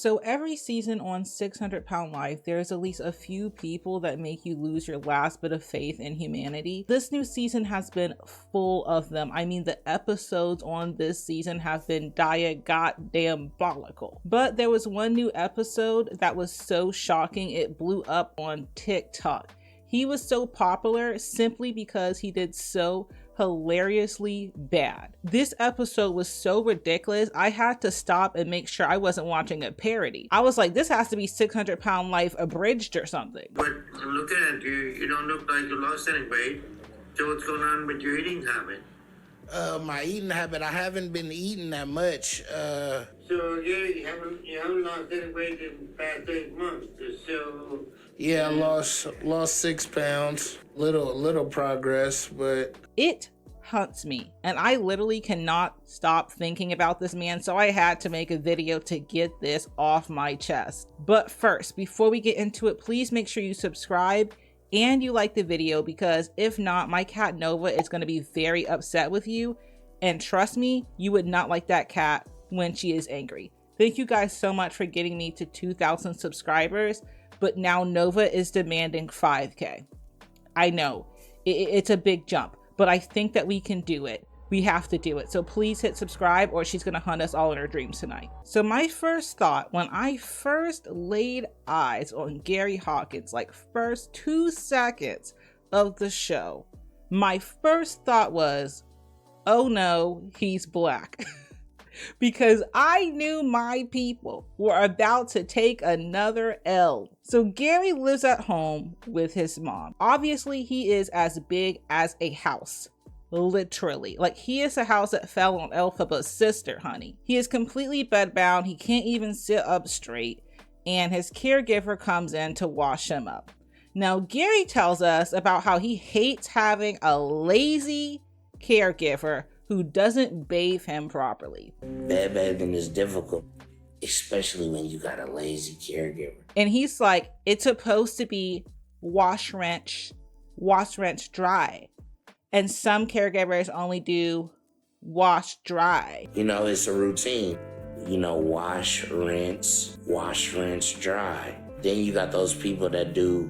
So every season on 600 Pound Life, there's at least a few people that make you lose your last bit of faith in humanity. This new season has been full of them. I mean, the episodes on this season have been goddamn-bolical. But there was one new episode that was so shocking it blew up on TikTok. He was so popular simply because he did so hilariously bad. This episode was so ridiculous, I had to stop and make sure I wasn't watching a parody. I was like, this has to be 600 Pound Life abridged or something. But I'm looking at you, you don't look like you lost any weight. So what's going on with your eating habit? My eating habit, I haven't been eating that much. So you haven't lost any weight in the past 8 months. So yeah, I lost 6 pounds. Little progress, but it hunts me, and I literally cannot stop thinking about this man, so I had to make a video to get this off my chest. But first, before we get into it, please make sure you subscribe and you like the video, because if not, my cat Nova is going to be very upset with you, and trust me, you would not like that cat when she is angry. Thank you guys so much for getting me to 2,000 subscribers, but now Nova is demanding 5K. I know it's a big jump, but I think that we can do it. We have to do it. So please hit subscribe, or she's going to hunt us all in her dreams tonight. So my first thought when I first laid eyes on Gary Hawkins, like first 2 seconds of the show, my first thought was, oh no, he's black. Because I knew my people were about to take another L. So Gary lives at home with his mom. Obviously, he is as big as a house. Literally. Like, he is a house that fell on Elphaba's sister, honey. He is completely bedbound. He can't even sit up straight. And his caregiver comes in to wash him up. Now, Gary tells us about how he hates having a lazy caregiver who doesn't bathe him properly. Bed bathing is difficult, especially when you got a lazy caregiver. And he's like, it's supposed to be wash, rinse, dry. And some caregivers only do wash, dry. You know, it's a routine. You know, wash, rinse, dry. Then you got those people that do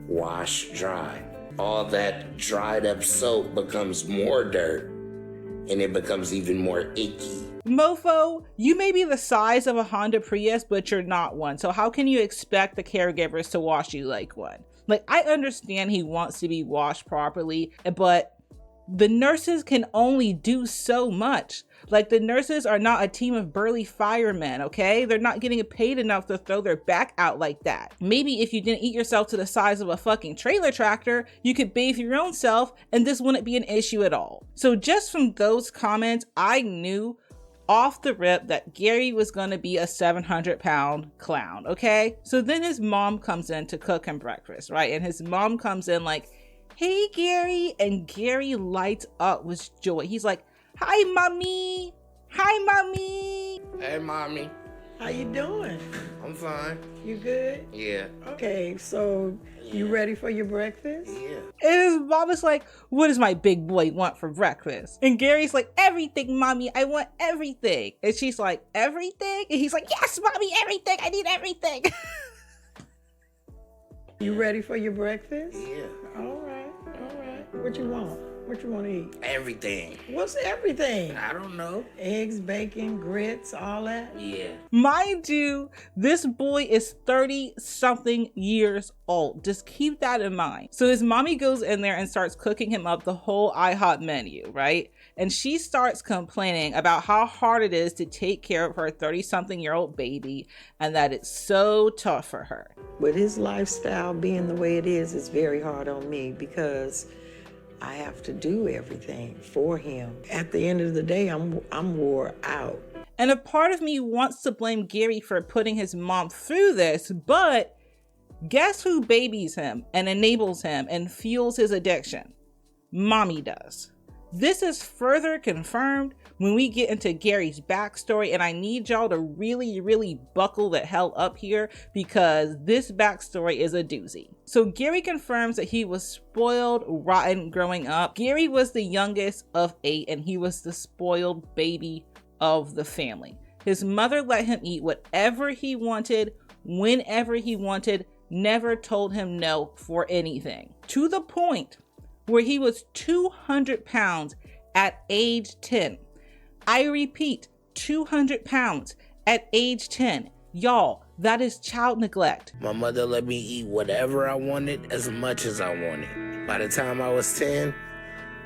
wash, dry. All that dried up soap becomes more dirt, and it becomes even more icky. Mofo, you may be the size of a Honda Prius, but you're not one. So how can you expect the caregivers to wash you like one? Like, I understand he wants to be washed properly, but the nurses can only do so much. Like, the nurses are not a team of burly firemen, okay? They're not getting paid enough to throw their back out like that. Maybe if you didn't eat yourself to the size of a fucking trailer tractor, you could bathe your own self and this wouldn't be an issue at all. So just from those comments, I knew off the rip that Gary was gonna be a 700-pound clown, okay? So then his mom comes in to cook him breakfast, right? And his mom comes in like, hey, Gary, and Gary lights up with joy. He's like, hi, mommy. Hi, mommy. hey, mommy, How you doing? I'm fine. You good? Yeah. Okay, so you ready for your breakfast? Yeah. And his mom is like, what does my big boy want for breakfast? And Gary's like, everything, mommy. I want everything. And she's like, everything? And he's like, yes, mommy, everything. I need everything. You ready for your breakfast? Yeah. All right. What you want? What you want to eat? Everything. What's everything? I don't know. Eggs, bacon, grits, all that? Yeah. Mind you, this boy is 30-something years old. Just keep that in mind. So his mommy goes in there and starts cooking him up the whole IHOP menu, right? And she starts complaining about how hard it is to take care of her 30-something-year-old baby and that it's so tough for her. With his lifestyle being the way it is, it's very hard on me because I have to do everything for him. At the end of the day, I'm wore out. And a part of me wants to blame Gary for putting his mom through this, but guess who babies him and enables him and fuels his addiction? Mommy does. This is further confirmed when we get into Gary's backstory, and I need y'all to really buckle the hell up here because this backstory is a doozy. So Gary confirms that he was spoiled rotten growing up. Gary was the youngest of 8 and he was the spoiled baby of the family. His mother let him eat whatever he wanted, whenever he wanted, never told him no for anything. To the point where he was 200 pounds at age 10. I repeat, 200 pounds at age 10. Y'all, that is child neglect. My mother let me eat whatever I wanted as much as I wanted. By the time I was 10,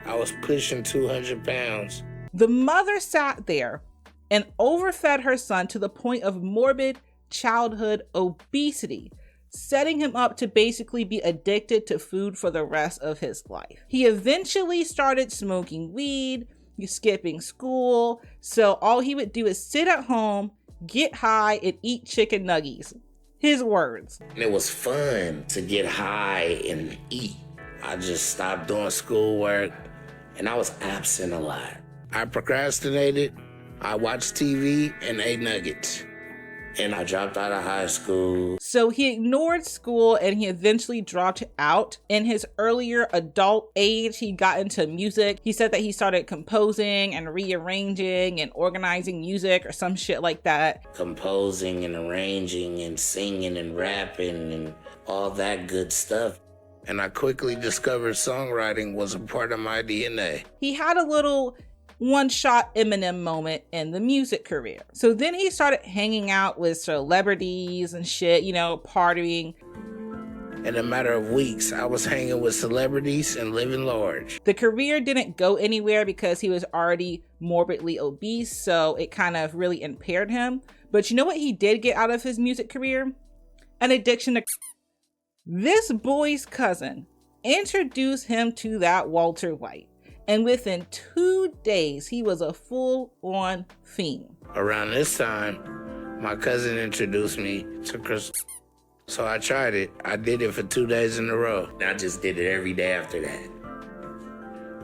I was pushing 200 pounds. The mother sat there and overfed her son to the point of morbid childhood obesity, setting him up to basically be addicted to food for the rest of his life. He eventually started smoking weed, skipping school, so all he would do is sit at home, get high, and eat chicken nuggies. His words. And it was fun to get high and eat. I just stopped doing schoolwork, and I was absent a lot. I procrastinated, I watched TV, and ate nuggets. And I dropped out of high school. So he ignored school and he eventually dropped out. In his earlier adult age, he got into music. He said that he started composing and rearranging and organizing music or some shit like that. Composing and arranging and singing and rapping and all that good stuff. And I quickly discovered songwriting was a part of my DNA. He had a little one-shot Eminem moment in the music career. So then he started hanging out with celebrities and shit, partying. In a matter of weeks, I was hanging with celebrities and living large. The career didn't go anywhere because he was already morbidly obese, so it kind of really impaired him. But you know what he did get out of his music career? An addiction to... This boy's cousin introduced him to that Walter White. And within 2 days, he was a full-on fiend. Around this time, my cousin introduced me to crystal. So I tried it. I did it for 2 days in a row. I just did it every day after that.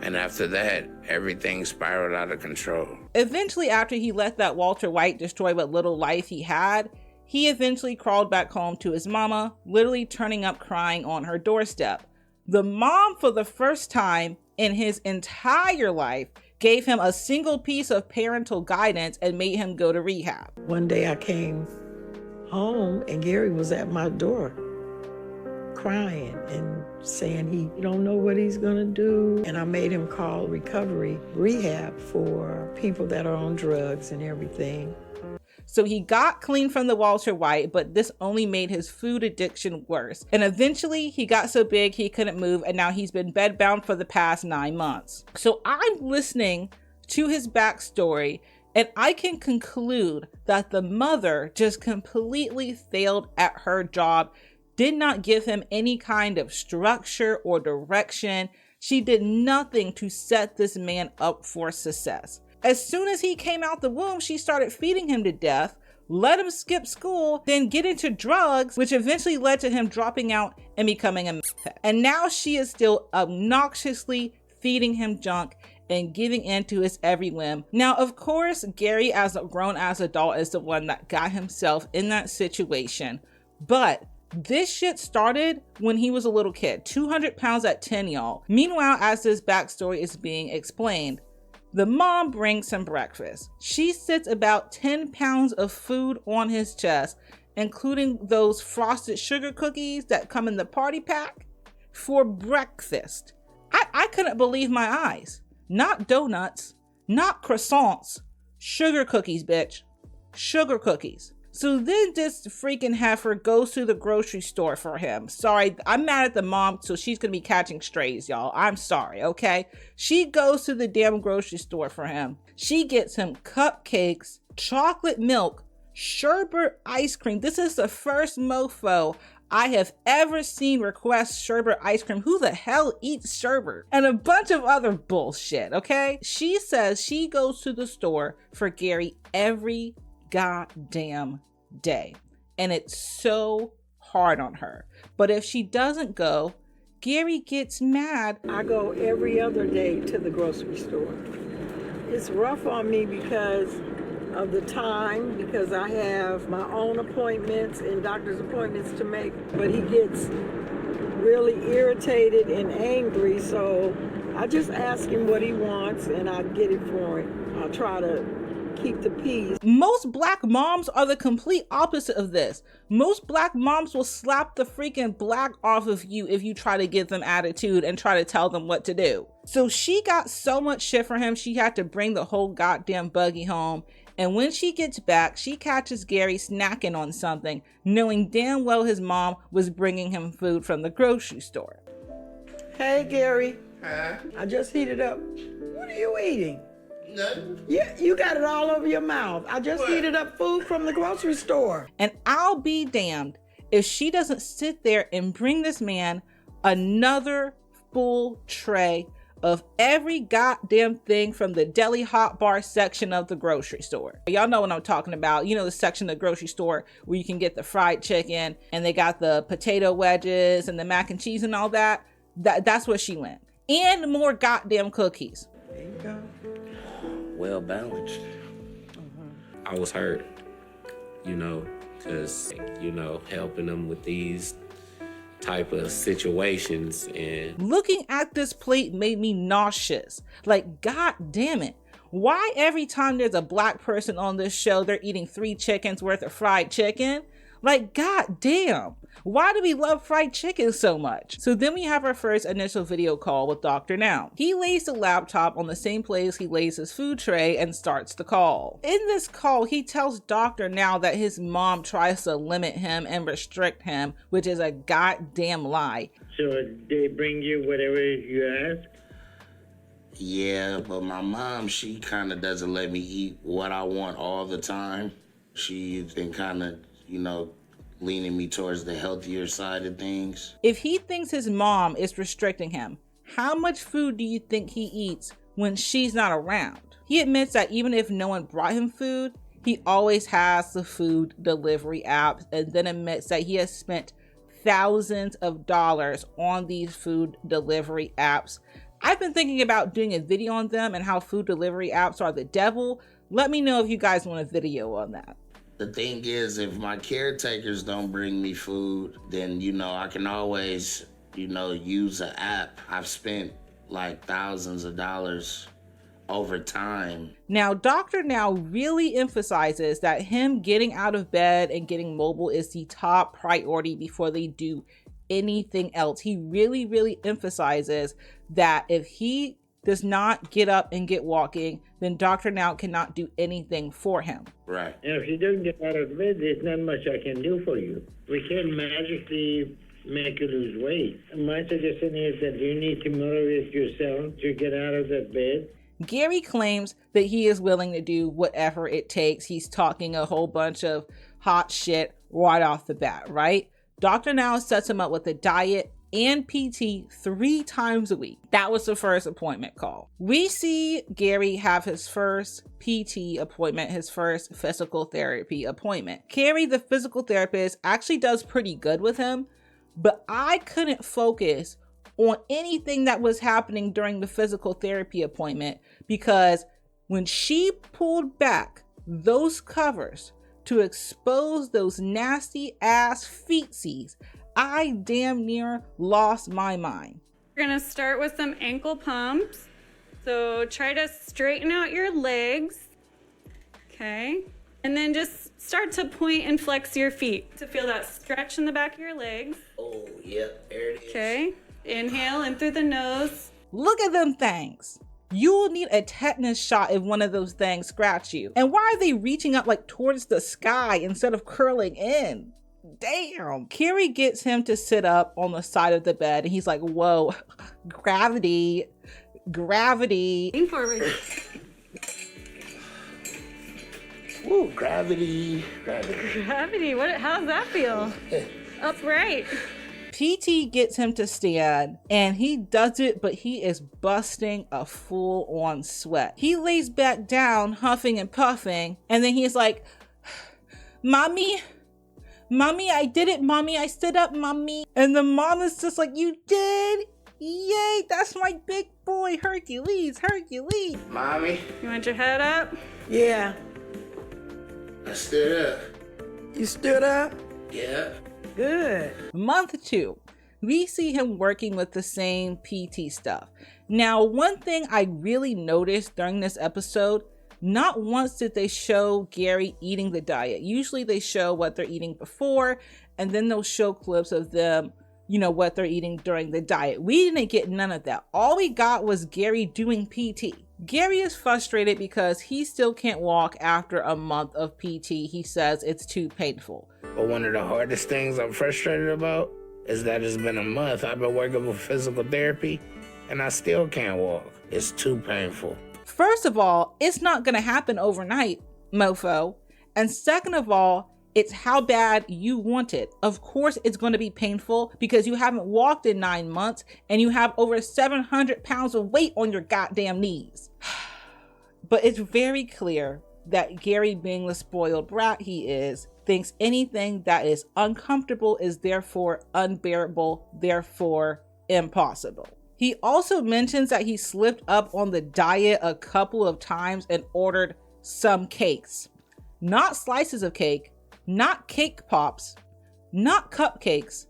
And after that, everything spiraled out of control. Eventually, after he let that Walter White destroy what little life he had, he eventually crawled back home to his mama, literally turning up crying on her doorstep. The mom, for the first time in his entire life, gave him a single piece of parental guidance and made him go to rehab. One day I came home and Gary was at my door crying and saying he don't know what he's gonna do. And I made him call recovery rehab for people that are on drugs and everything. So he got clean from the Walter White, but this only made his food addiction worse. And eventually he got so big he couldn't move, and now he's been bedbound for the past 9 months. So I'm listening to his backstory, and I can conclude that the mother just completely failed at her job, did not give him any kind of structure or direction. She did nothing to set this man up for success. As soon as he came out the womb, she started feeding him to death, let him skip school, then get into drugs, which eventually led to him dropping out and becoming a meth head. And now she is still obnoxiously feeding him junk and giving in to his every whim. Now, of course, Gary, as a grown-ass adult, is the one that got himself in that situation. But this shit started when he was a little kid, 200 pounds at 10, y'all. Meanwhile, as this backstory is being explained, the mom brings him breakfast. She sits about 10 pounds of food on his chest, including those frosted sugar cookies that come in the party pack, for breakfast. I couldn't believe my eyes. Not donuts, not croissants, sugar cookies, bitch. Sugar cookies. So then this freaking heifer goes to the grocery store for him. Sorry, I'm mad at the mom, so she's gonna be catching strays, y'all. I'm sorry, okay? She goes to the damn grocery store for him. She gets him cupcakes, chocolate milk, sherbet ice cream. This is the first mofo I have ever seen request sherbet ice cream. Who the hell eats sherbet? And a bunch of other bullshit, okay? She says she goes to the store for Gary every goddamn day, and it's so hard on her. But if she doesn't go, Gary gets mad. I go every other day to the grocery store. It's rough on me because of the time, because I have my own appointments and doctor's appointments to make, but he gets really irritated and angry, so I just ask him what he wants and I get it for him. I'll try to keep the peace. Most black moms are the complete opposite of this. Most black moms will slap the freaking black off of you if you try to give them attitude and try to tell them what to do. So she got so much shit for him, she had to bring the whole goddamn buggy home. And when she gets back, she catches Gary snacking on something, knowing damn well his mom was bringing him food from the grocery store. Hey, Gary. Huh? I just heated up. What are you eating? Nothing. Yeah, you got it all over your mouth. I just heated up food from the grocery store. And I'll be damned if she doesn't sit there and bring this man another full tray of every goddamn thing from the deli hot bar section of the grocery store. Y'all know what I'm talking about. You know, the section of the grocery store where you can get the fried chicken and they got the potato wedges and the mac and cheese and all that. That's where she went. And more goddamn cookies. There you go. Well balanced. I was hurt, because, helping them with these type of situations, and looking at this plate made me nauseous. Like, god damn it. Why every time there's a black person on this show, they're eating 3 chickens worth of fried chicken? Like, god damn. Why do we love fried chicken so much? So then we have our first initial video call with Dr. Now. He lays the laptop on the same place he lays his food tray and starts the call. In this call, he tells Dr. Now that his mom tries to limit him and restrict him, which is a goddamn lie. So they bring you whatever you ask? Yeah, but my mom, she kind of doesn't let me eat what I want all the time. She's been kind of, leaning me towards the healthier side of things. If he thinks his mom is restricting him, how much food do you think he eats when she's not around? He admits that even if no one brought him food, he always has the food delivery apps, and then admits that he has spent thousands of dollars on these food delivery apps. I've been thinking about doing a video on them and how food delivery apps are the devil. Let me know if you guys want a video on that. The thing is, if my caretakers don't bring me food, then, I can always, use an app. I've spent like thousands of dollars over time. Now, Dr. Now really emphasizes that him getting out of bed and getting mobile is the top priority before they do anything else. He really, really emphasizes that if he does not get up and get walking, then Dr. Now cannot do anything for him. Right. And if you don't get out of bed, there's not much I can do for you. We can't magically make you lose weight. My suggestion is that you need to motivate yourself to get out of that bed. Gary claims that he is willing to do whatever it takes. He's talking a whole bunch of hot shit right off the bat, right? Dr. Now sets him up with a diet and PT 3 times a week. That was the first appointment call. We see Gary have his first PT appointment, his first physical therapy appointment. Carrie, the physical therapist, actually does pretty good with him, but I couldn't focus on anything that was happening during the physical therapy appointment because when she pulled back those covers to expose those nasty ass feetsies, I damn near lost my mind. We're gonna start with some ankle pumps. So try to straighten out your legs. Okay. And then just start to point and flex your feet to feel that stretch in the back of your legs. Oh, yep, there it is. Okay. Inhale in through the nose. Look at them things. You will need a tetanus shot if one of those things scratch you. And why are they reaching up like towards the sky instead of curling in? Damn. Carrie gets him to sit up on the side of the bed and he's like, whoa, gravity. Lean forward. Ooh, gravity. Gravity. How does that feel? Upright. PT gets him to stand and he does it, but he is busting a full-on sweat. He lays back down, huffing and puffing, and then he's like, Mommy, I did it, Mommy. I stood up, Mommy. And the mom is just like, you did? Yay, that's my big boy, Hercules. Mommy, You want your head up? Yeah. I stood up. You stood up? Yeah. Good. Month 2, we see him working with the same PT stuff. Now, one thing I really noticed during this episode, Not once did they show Gary eating the diet. Usually they show what they're eating before, and then they'll show clips of them, you know, what they're eating during the diet. We didn't get none of that. All we got was Gary doing PT. Gary is frustrated because he still can't walk after a month of PT. He says it's too painful. But one of the hardest things I'm frustrated about is that it's been a month. I've been working with physical therapy and I still can't walk. It's too painful. First of all, it's not going to happen overnight, mofo. And second of all, it's how bad you want it. Of course, it's going to be painful because you haven't walked in 9 months and you have over 700 pounds of weight on your goddamn knees. But it's very clear that Gary, being the spoiled brat he is, thinks anything that is uncomfortable is therefore unbearable, therefore impossible. He also mentions that he slipped up on the diet a couple of times and ordered some cakes. Not slices of cake, not cake pops, not cupcakes,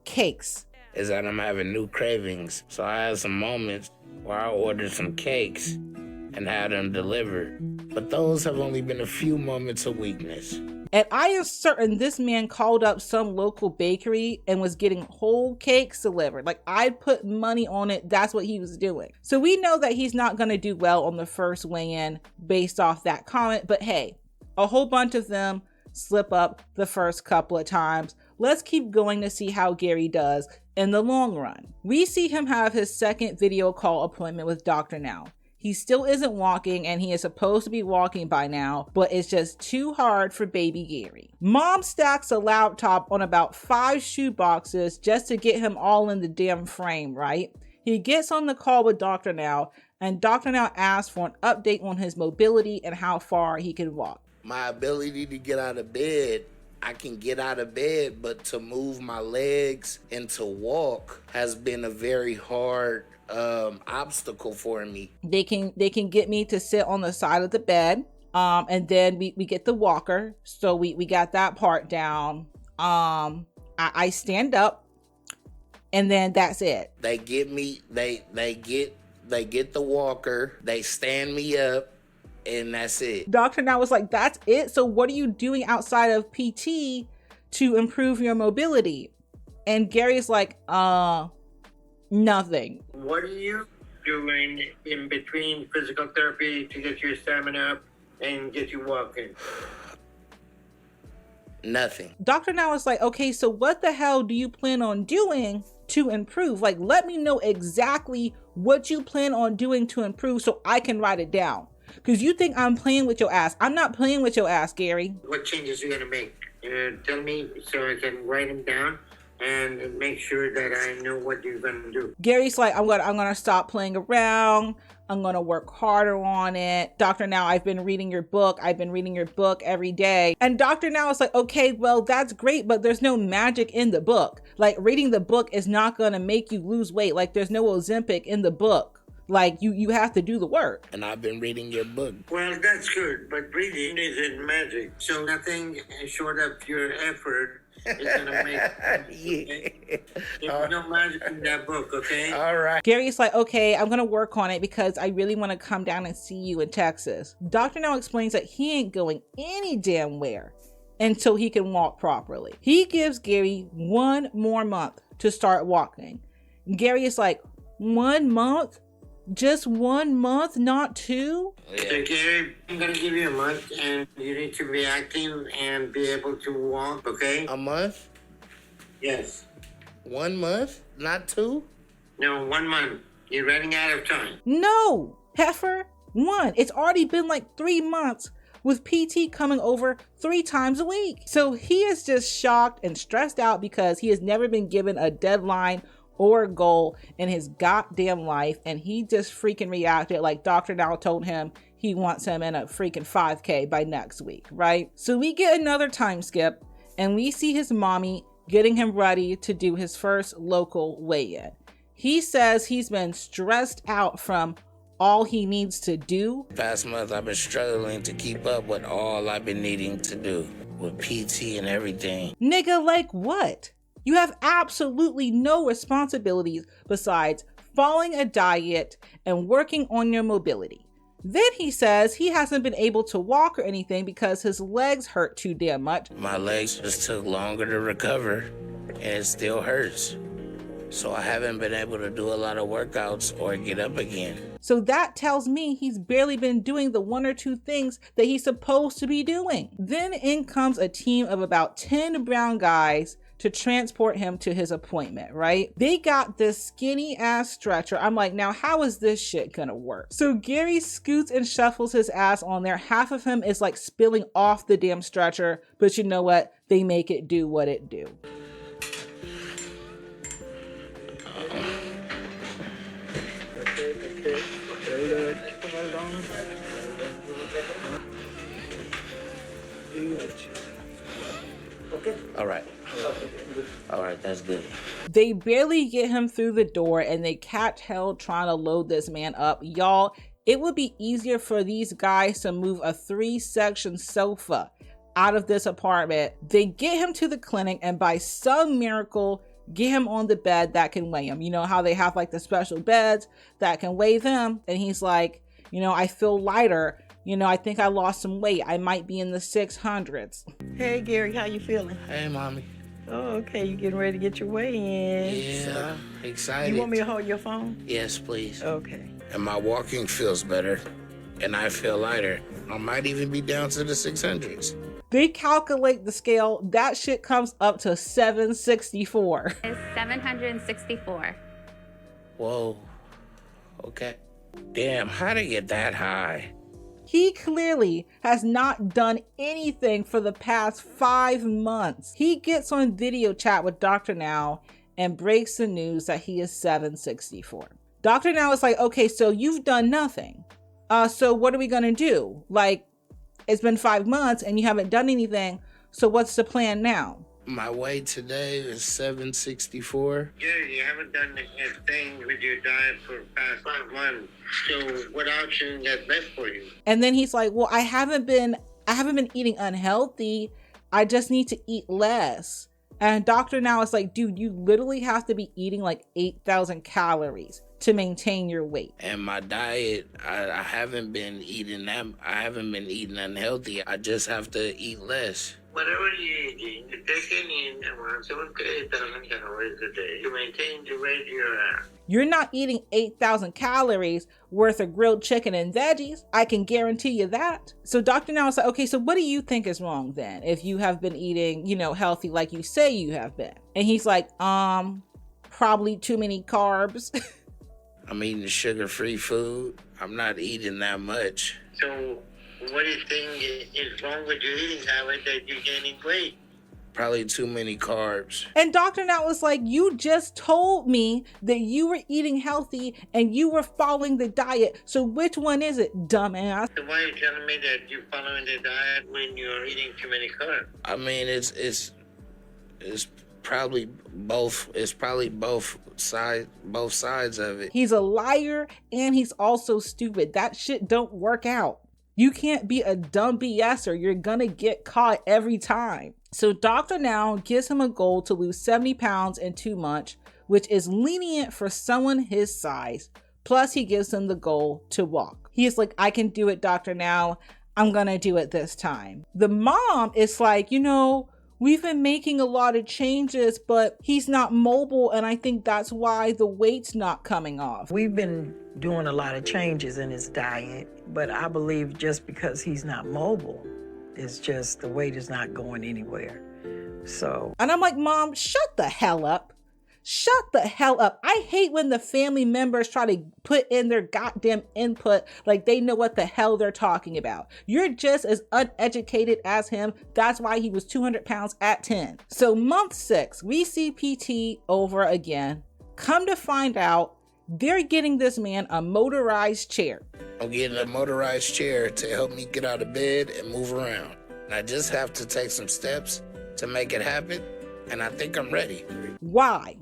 cakes. Is that I'm having new cravings. So I had some moments where I ordered some cakes and had them delivered. But those have only been a few moments of weakness. And I am certain this man called up some local bakery and was getting whole cakes delivered. Like, I'd put money on it. That's what he was doing. So we know that he's not going to do well on the first weigh-in based off that comment. But hey, a whole bunch of them slip up the first couple of times. Let's keep going to see how Gary does in the long run. We see him have his second video call appointment with Dr. Now. He still isn't walking and he is supposed to be walking by now, but it's just too hard for baby Gary. Mom stacks a laptop on about 5 shoe boxes just to get him all in the damn frame, right? He gets on the call with Dr. Now and Dr. Now asks for an update on his mobility and how far he can walk. My ability to get out of bed, I can get out of bed, but to move my legs and to walk has been a very hard obstacle for me. They can get me to sit on the side of the bed, and then we get the walker, so we got that part down. I stand up, and then that's it. They get me, they get the walker, they stand me up, and that's it. Dr. Now was like, that's it? So what are you doing outside of PT to improve your mobility? And Gary's like, nothing. What are you doing in between physical therapy to get your stamina up and get you walking? Nothing. Dr. Now is like, okay, so what the hell do you plan on doing to improve? Like, let me know exactly what you plan on doing to improve so I can write it down. Because you think I'm playing with your ass. I'm not playing with your ass, Gary. What changes are you going to make? Tell me so I can write them down and make sure that I know what you're going to do. Gary's like, I'm gonna stop playing around. I'm gonna work harder on it. Dr. Now, I've been reading your book. I've been reading your book every day. And Dr. Now is like, okay, well, that's great, but there's no magic in the book. Like, reading the book is not gonna make you lose weight. Like, there's no Ozempic in the book. Like, you have to do the work. And I've been reading your book. Well, that's good, but reading isn't magic. So nothing short of your effort is going to make okay? There's no magic in that book, okay? All right. Gary's like, okay, I'm going to work on it because I really want to come down and see you in Texas. Dr. Now explains that he ain't going any damn where until he can walk properly. He gives Gary 1 more month to start walking. Gary is like, 1 month? Just 1 month, not 2? Yeah. So, Gary, I'm going to give you a month, and you need to be active and be able to walk, okay? A month? Yes. 1 month? Not 2? No, 1 month. You're running out of time. No, heifer. 1. It's already been like 3 months with PT coming over 3 times a week. So he is just shocked and stressed out because he has never been given a deadline or a goal in his goddamn life, and he just freaking reacted like Dr. Now told him he wants him in a freaking 5K by next week, right? So we get another time skip, and we see his mommy getting him ready to do his first local weigh-in. He says he's been stressed out from all he needs to do. Past month, I've been struggling to keep up with all I've been needing to do with PT and everything. Nigga, like what? You have absolutely no responsibilities besides following a diet and working on your mobility. Then he says he hasn't been able to walk or anything because his legs hurt too damn much. My legs just took longer to recover, and it still hurts. So I haven't been able to do a lot of workouts or get up again. So that tells me he's barely been doing the 1 or 2 things that he's supposed to be doing. Then in comes a team of about 10 brown guys to transport him to his appointment, right? They got this skinny ass stretcher. I'm like, now how is this shit gonna work? So Gary scoots and shuffles his ass on there. Half of him is like spilling off the damn stretcher, but you know what? They make it do what it do. All right, that's good. They barely get him through the door and they catch hell trying to load this man up. Y'all, it would be easier for these guys to move a 3-section sofa out of this apartment. They get him to the clinic and by some miracle, get him on the bed that can weigh him. You know how they have like the special beds that can weigh them? And he's like, you know, I feel lighter. You know, I think I lost some weight. I might be in the 600s. Hey, Gary, how you feeling? Hey, Mommy. Oh, okay, you getting ready to get your weigh in. Yeah, excited. You want me to hold your phone? Yes, please. Okay. And my walking feels better, and I feel lighter. I might even be down to the 600s. They calculate the scale. That shit comes up to 764. Is 764. Whoa. Okay. Damn, how'd it get that high? He clearly has not done anything for the past 5 months. He gets on video chat with Dr. Now and breaks the news that he is 764. Dr. Now is like, okay, so you've done nothing. So what are we gonna do? Like, it's been 5 months and you haven't done anything. So what's the plan now? My weight today is 764. Yeah, you haven't done a thing with your diet for the past 5 months. So what option is best for you? And then he's like, well, I haven't been eating unhealthy. I just need to eat less. And Dr. Now is like, dude, you literally have to be eating like 8,000 calories to maintain your weight. And my diet, I haven't been eating that. I haven't been eating unhealthy. I just have to eat less. Whatever you're eating, you're taking in around 7,000 to 8,000 calories a day to maintain the weight you're at. You're not eating 8,000 calories worth of grilled chicken and veggies. I can guarantee you that. So Dr. Now is like, okay, so what do you think is wrong then? If you have been eating, you know, healthy like you say you have been. And he's like, probably too many carbs. I'm eating sugar-free food. I'm not eating that much. So what do you think is wrong with your eating habit that you're gaining weight? Probably too many carbs. And Dr. Now was like, you just told me that you were eating healthy and you were following the diet. So which one is it, dumbass? So why are you telling me that you're following the diet when you're eating too many carbs? I mean, it's probably both. It's probably both sides of it. He's a liar and he's also stupid. That shit don't work out. You can't be a dumb BSer. You're gonna get caught every time. So Dr. Now gives him a goal to lose 70 pounds in 2 months, which is lenient for someone his size. Plus he gives him the goal to walk. He's like, I can do it, Dr. Now. I'm gonna do it this time. The mom is like, you know, we've been making a lot of changes, but he's not mobile. And I think that's why the weight's not coming off. We've been doing a lot of changes in his diet, but I believe just because he's not mobile, it's just the weight is not going anywhere. So. And I'm like, Mom, shut the hell up. Shut the hell up. I hate when the family members try to put in their goddamn input like they know what the hell they're talking about. You're just as uneducated as him. That's why he was 200 pounds at 10. So month 6, we see PT over again. Come to find out, they're getting this man a motorized chair. I'm getting a motorized chair to help me get out of bed and move around. I just have to take some steps to make it happen, and I think I'm ready. Why?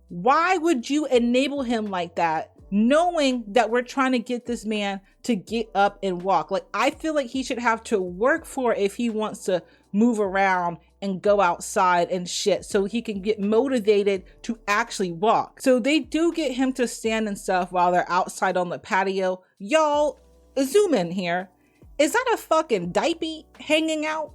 Why would you enable him like that, knowing that we're trying to get this man to get up and walk? Like, I feel like he should have to work for it if he wants to move around and go outside and shit, so he can get motivated to actually walk. So they do get him to stand and stuff while they're outside on the patio. Y'all, zoom in here. Is that a fucking diaper hanging out?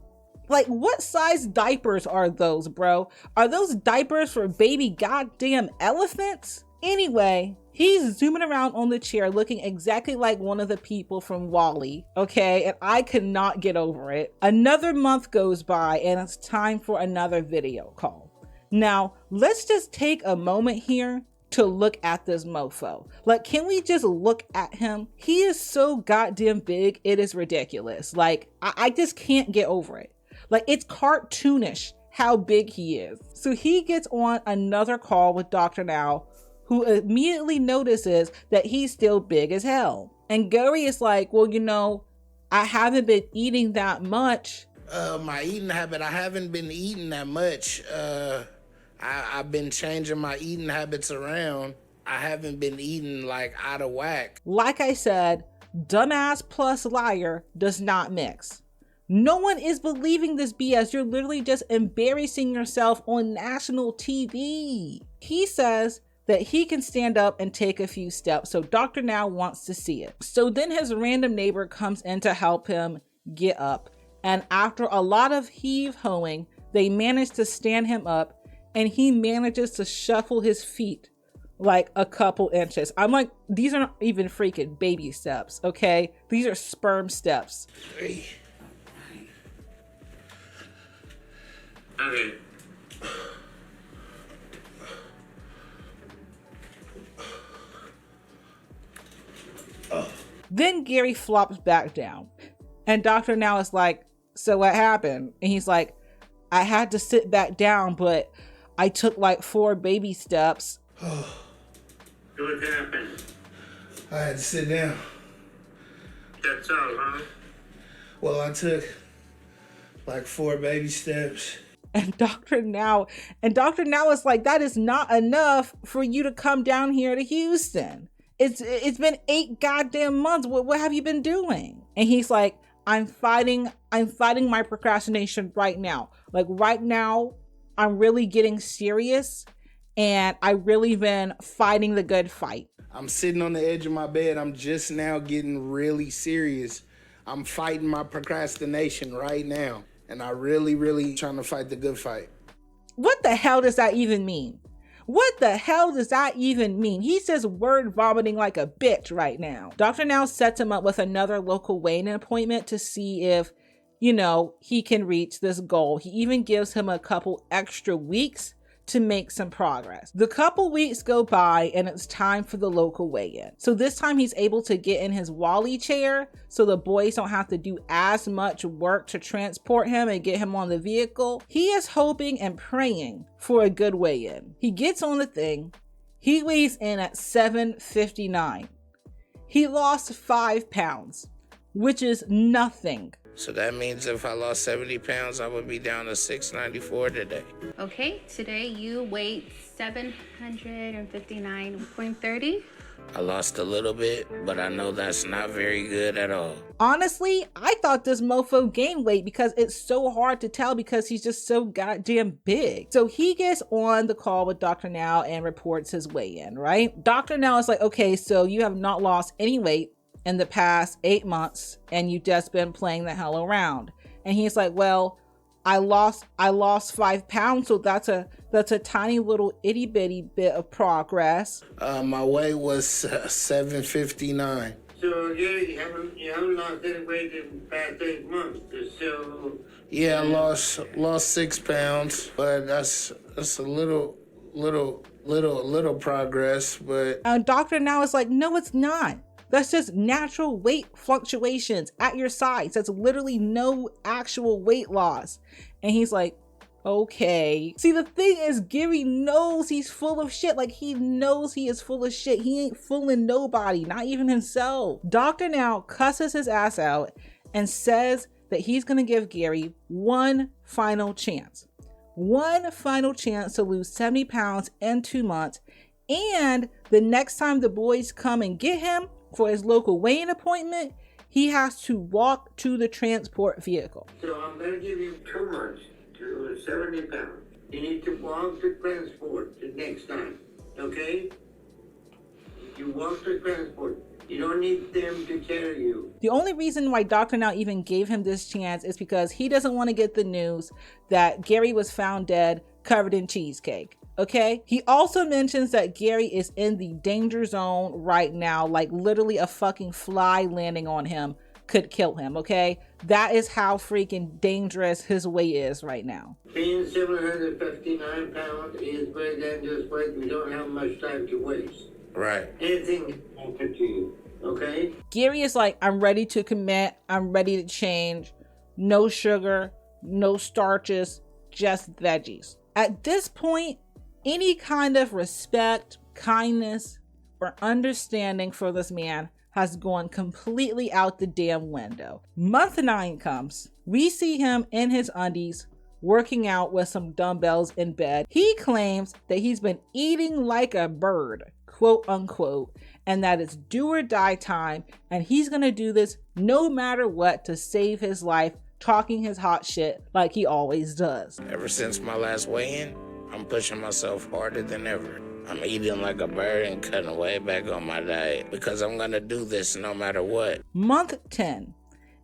Like, what size diapers are those, bro? Are those diapers for baby goddamn elephants? Anyway, he's zooming around on the chair looking exactly like one of the people from WALL-E, okay? And I could not get over it. Another month goes by and it's time for another video call. Now, let's just take a moment here to look at this mofo. Like, can we just look at him? He is so goddamn big, it is ridiculous. Like, I just can't get over it. Like, it's cartoonish how big he is. So he gets on another call with Dr. Now, who immediately notices that he's still big as hell. And Gary is like, well, you know, I haven't been eating that much. My eating habit, I haven't been eating that much. I've been changing my eating habits around. I haven't been eating like out of whack. Like I said, dumbass plus liar does not mix. No one is believing this BS. You're literally just embarrassing yourself on national TV. He says that he can stand up and take a few steps, so Dr. Now wants to see it. So then his random neighbor comes in to help him get up, and after a lot of heave-hoing, they manage to stand him up, and he manages to shuffle his feet like a couple inches. I'm like, these aren't even freaking baby steps, okay? These are sperm steps. Okay. Then Gary flops back down, and Dr. Now is like, so what happened? And he's like, I had to sit back down, but I took like 4 baby steps. What happened? I had to sit down. That's all, huh? Well, I took like 4 baby steps. And Dr. Now is like, that is not enough for you to come down here to Houston. It's been 8 goddamn months. What have you been doing? And he's like, I'm fighting my procrastination right now. Like right now, I'm really getting serious and I really been fighting the good fight. I'm sitting on the edge of my bed. I'm just now getting really serious. I'm fighting my procrastination right now. And I really trying to fight the good fight. What the hell does that even mean? What the hell does that even mean? He says word vomiting like a bitch right now. Dr. Now sets him up with another local weigh-in appointment to see if, you know, he can reach this goal. He even gives him a couple extra weeks to make some progress. The couple weeks go by and it's time for the local weigh-in. So this time he's able to get in his WALL-E chair so the boys don't have to do as much work to transport him and get him on the vehicle. He is hoping and praying for a good weigh-in. He gets on the thing. He weighs in at 759. He lost 5 pounds, which is nothing. So that means if I lost 70 pounds, I would be down to 694 today. Okay, today you weighed 759.30. I lost a little bit, but I know that's not very good at all. Honestly, I thought this mofo gained weight because it's so hard to tell because he's just so goddamn big. So he gets on the call with Dr. Now and reports his weigh-in, right? Dr. Now is like, okay, so you have not lost any weight in the past 8 months and you've just been playing the hell around. And he's like, well, I lost 5 pounds, so that's a tiny little itty bitty bit of progress. My weight was 759. So you haven't lost any weight in the past 8 months. So Yeah, I lost 6 pounds, but that's a little progress. But Dr. Now is like, no, it's not. That's just natural weight fluctuations at your size. That's literally no actual weight loss. And he's like, okay. See, the thing is, Gary knows he's full of shit. Like, he knows he is full of shit. He ain't fooling nobody, not even himself. Dr. Now cusses his ass out and says that he's going to give Gary one final chance. One final chance to lose 70 pounds in 2 months. And the next time the boys come and get him for his local weigh-in appointment, he has to walk to the transport vehicle. So I'm going to give you 2 months to 70 pounds. You need to walk to transport the next time, okay? You walk to transport. You don't need them to carry you. The only reason why Dr. Now even gave him this chance is because he doesn't want to get the news that Gary was found dead covered in cheesecake. Okay? He also mentions that Gary is in the danger zone right now, like literally a fucking fly landing on him could kill him. Okay? That is how freaking dangerous his weight is right now. Being 759 pounds is very dangerous weight. We don't have much time to waste. Right. Anything can happen to you, okay? Gary is like, I'm ready to commit. I'm ready to change. No sugar, no starches, just veggies. At this point, any kind of respect, kindness, or understanding for this man has gone completely out the damn window. Month 9 comes. We see him in his undies, working out with some dumbbells in bed. He claims that he's been eating like a bird, quote unquote, and that it's do or die time, and he's gonna do this no matter what to save his life, talking his hot shit like he always does. Ever since my last weigh-in, I'm pushing myself harder than ever. I'm eating like a bird and cutting way back on my diet because I'm gonna do this no matter what. Month 10,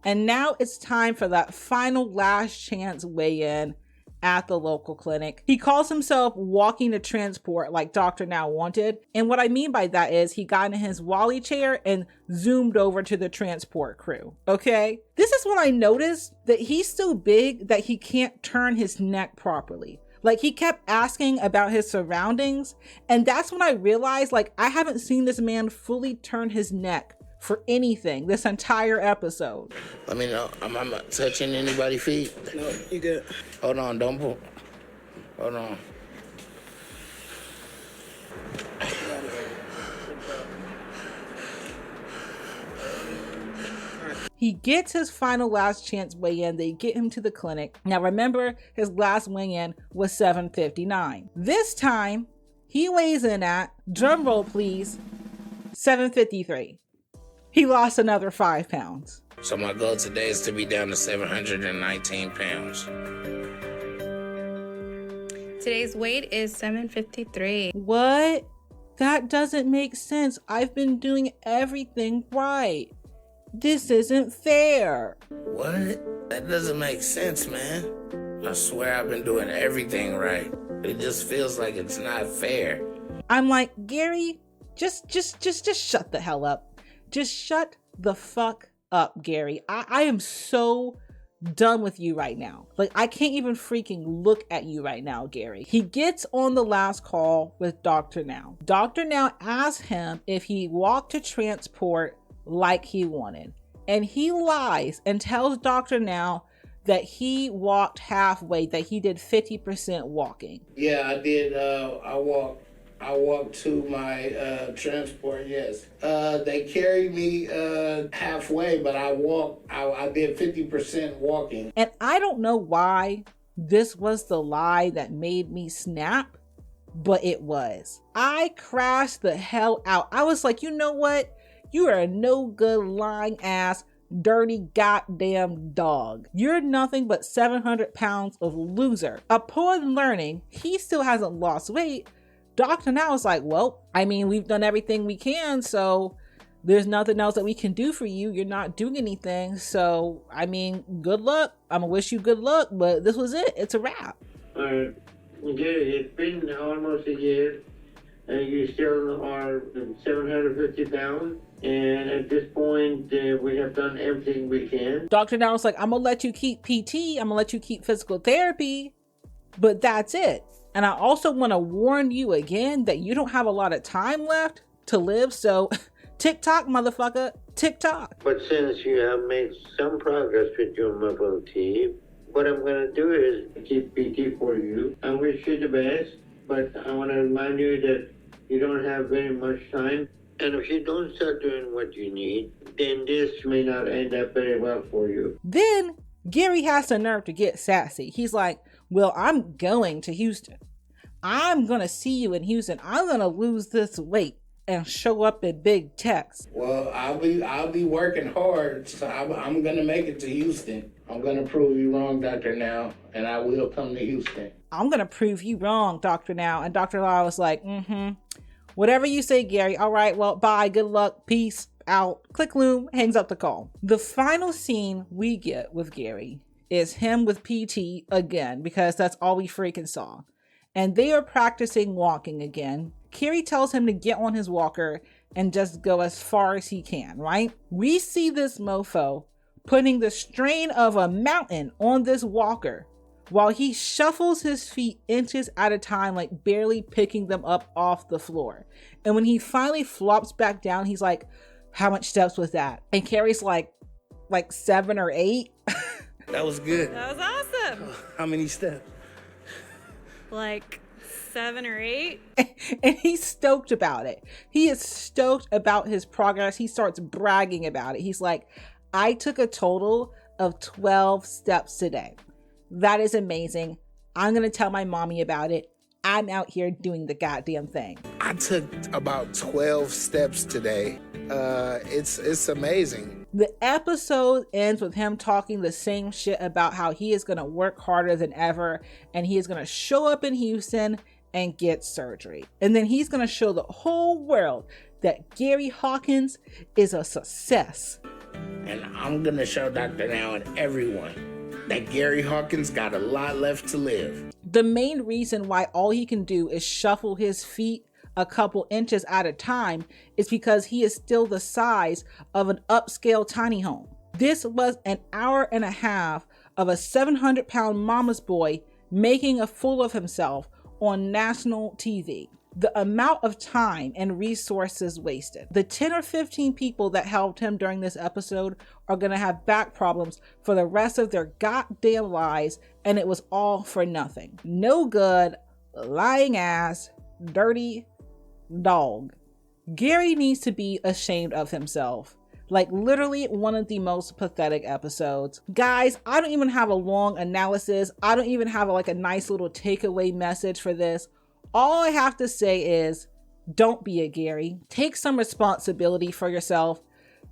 and now it's time for that final last chance weigh-in at the local clinic. He calls himself walking to transport like Dr. Now wanted. And what I mean by that is he got in his Wally chair and zoomed over to the transport crew. Okay? This is when I noticed that he's so big that he can't turn his neck properly. Like, he kept asking about his surroundings. And that's when I realized, like, I haven't seen this man fully turn his neck for anything this entire episode. Let me know. I'm not touching anybody's feet. No, you good. Hold on, don't pull. Hold on. He gets his final last chance weigh-in. They get him to the clinic. Now remember, his last weigh-in was 7:59. This time, he weighs in at, drum roll please, 7:53. He lost another 5 pounds. So my goal today is to be down to 719 pounds. Today's weight is 753. What? That doesn't make sense. I've been doing everything right. This isn't fair. What? That doesn't make sense, man. I swear I've been doing everything right. It just feels like it's not fair. I'm like, Gary, just shut the hell up. Just shut the fuck up, Gary. I am so done with you right now. Like, I can't even freaking look at you right now, Gary. He gets on the last call with Dr. Now. Dr. Now asks him if he walked to transport like he wanted. And he lies and tells Dr. Now that he walked halfway, that he did 50% walking. Yeah, I did. I walked to my transport, yes. They carried me halfway, but I did 50% walking. And I don't know why this was the lie that made me snap, but it was. I crashed the hell out. I was like, you know what? You are a no good lying ass dirty goddamn dog. You're nothing but 700 pounds of loser. Upon learning he still hasn't lost weight, Dr. Now is like, well, I mean, we've done everything we can, so there's nothing else that we can do for you. You're not doing anything. So, I mean, good luck. I'm gonna wish you good luck, but this was it. It's a wrap. All right. Gary, it's been almost a year, and you still are 750 pounds. And at this point, we have done everything we can. Dr. Now is like, I'm gonna let you keep PT. I'm gonna let you keep physical therapy, but that's it. And I also want to warn you again that you don't have a lot of time left to live. So TikTok, motherfucker, TikTok. But since you have made some progress with your mobility, what I'm going to do is keep PT for you. I wish you the best, but I want to remind you that you don't have very much time. And if you don't start doing what you need, then this may not end up very well for you. Then Gary has the nerve to get sassy. He's like, well, I'm going to Houston. I'm going to see you in Houston. I'm going to lose this weight and show up in big text. Well, I'll be working hard, so I'm going to make it to Houston. I'm going to prove you wrong, Dr. Now, and I will come to Houston. I'm going to prove you wrong, Dr. Now. And Dr. Now was like, whatever you say, Gary. All right, well, bye. Good luck. Peace. out. Click Loom, hangs up the call. The final scene we get with Gary is him with PT again, because that's all we freaking saw. And they are practicing walking again. Carrie tells him to get on his walker and just go as far as he can, right? We see this mofo putting the strain of a mountain on this walker while he shuffles his feet inches at a time, like barely picking them up off the floor. And when he finally flops back down, he's like, how much steps was that? And Carrie's like 7 or 8. That was good. That was awesome. How many steps? Like 7 or 8. And he's stoked about it. He is stoked about his progress. He starts bragging about it. He's like, I took a total of 12 steps today. That is amazing. I'm going to tell my mommy about it. I'm out here doing the goddamn thing. I took about 12 steps today. It's amazing. The episode ends with him talking the same shit about how he is going to work harder than ever and he is going to show up in Houston and get surgery. And then he's going to show the whole world that Gary Hawkins is a success. And I'm gonna show Dr. Now and everyone that Gary Hawkins got a lot left to live. The main reason why all he can do is shuffle his feet a couple inches at a time is because he is still the size of an upscale tiny home. This was an hour and a half of a 700-pound mama's boy making a fool of himself on national TV. The amount of time and resources wasted. The 10 or 15 people that helped him during this episode are going to have back problems for the rest of their goddamn lives, and it was all for nothing. No good, lying ass, dirty dog. Gary needs to be ashamed of himself. Like literally one of the most pathetic episodes. Guys, I don't even have a long analysis. I don't even have a nice little takeaway message for this. All I have to say is, don't be a Gary. Take some responsibility for yourself.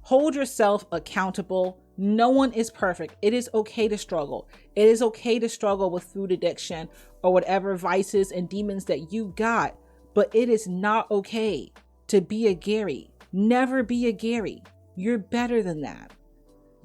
Hold yourself accountable. No one is perfect. It is okay to struggle. It is okay to struggle with food addiction or whatever vices and demons that you got. But it is not okay to be a Gary. Never be a Gary. You're better than that.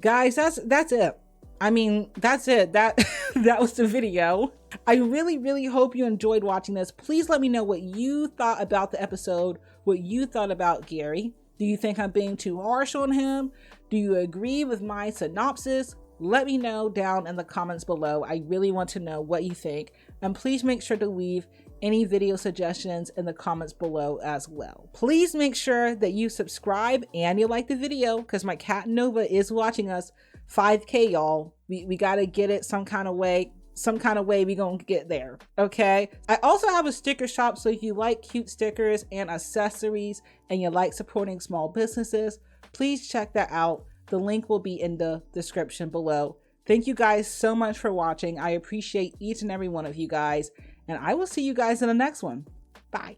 Guys, that's it. I mean, that's it. That was the video. I really hope you enjoyed watching this. Please let me know what you thought about the episode, what you thought about Gary. Do you think I'm being too harsh on him? Do you agree with my synopsis? Let me know down in the comments below. I really want to know what you think. And please make sure to leave any video suggestions in the comments below as well. Please make sure that you subscribe and you like the video because my cat Nova is watching us. 5K, y'all. We gotta get it some kind of way. Some kind of way we gonna get there, okay? I also have a sticker shop, so if you like cute stickers and accessories and you like supporting small businesses, please check that out. The link will be in the description below. Thank you guys so much for watching. I appreciate each and every one of you guys, and I will see you guys in the next one. Bye.